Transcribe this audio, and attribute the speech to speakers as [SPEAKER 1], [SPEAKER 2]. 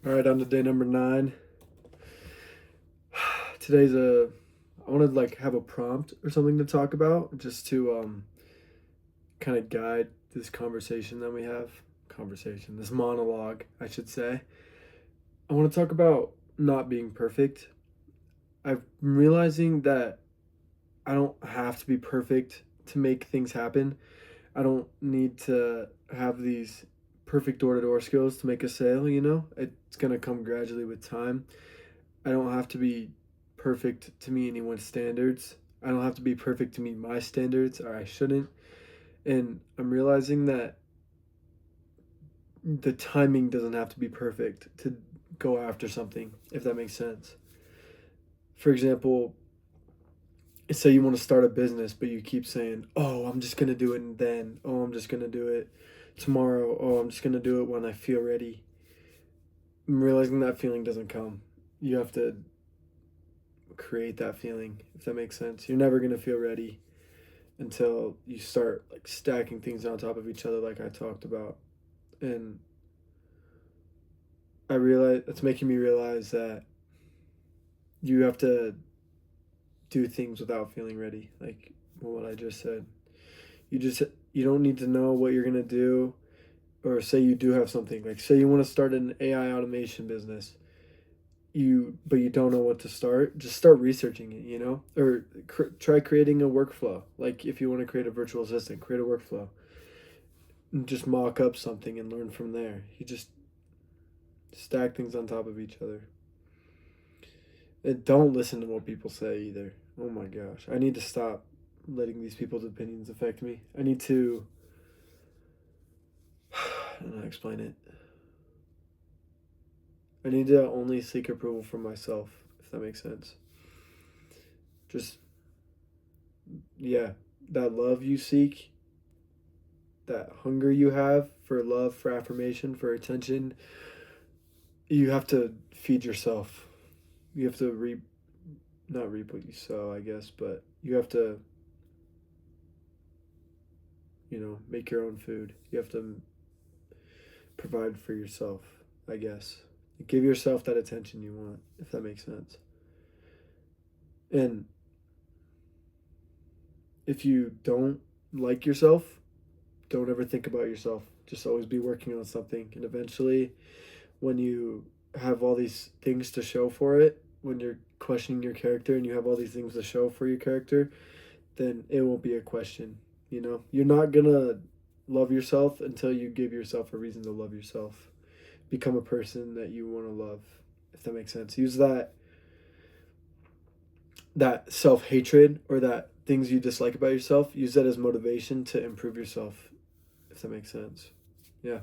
[SPEAKER 1] All right, on to day number 9. I want to have a prompt or something to talk about, just to kind of guide this conversation that we have. This monologue, I should say. I want to talk about not being perfect. I'm realizing that I don't have to be perfect to make things happen. I don't need to have these perfect door to door skills to make a sale, It's going to come gradually with time. I don't have to be perfect to meet anyone's standards. I don't have to be perfect to meet my standards, or I shouldn't. And I'm realizing that the timing doesn't have to be perfect to go after something, if that makes sense. For example, say you want to start a business, but you keep saying, "Oh, I'm just going to do it and then. Oh, I'm just going to do it tomorrow. Oh, I'm just going to do it when I feel ready." I'm realizing that feeling doesn't come. You have to create that feeling, if that makes sense. You're never going to feel ready until you start stacking things on top of each other, like I talked about. And I realize it's making me realize that you have to do things without feeling ready, like what I just said. You don't need to know what you're going to do, or say you do have something, like say you want to start an AI automation business. But you don't know what to start, just start researching it, or try creating a workflow. Like if you want to create a virtual assistant, create a workflow and just mock up something and learn from there. You just stack things on top of each other. And don't listen to what people say either. Oh my gosh, I need to stop letting these people's opinions affect me. I need to I don't know how to explain it. I need to only seek approval from myself, if that makes sense. Just, yeah, that love you seek, that hunger you have for love, for affirmation, for attention, you have to feed yourself. You have to not reap what you sow, I guess, but you have to, make your own food. You have to provide for yourself, I guess. Give yourself that attention you want, if that makes sense. And if you don't like yourself, don't ever think about yourself. Just always be working on something. And eventually, when you have all these things to show for it, when you're questioning your character and you have all these things to show for your character, then it won't be a question. You're not going to love yourself until you give yourself a reason to love yourself. Become a person that you want to love, if that makes sense. Use that self-hatred, or that things you dislike about yourself, use that as motivation to improve yourself, if that makes sense. Yeah.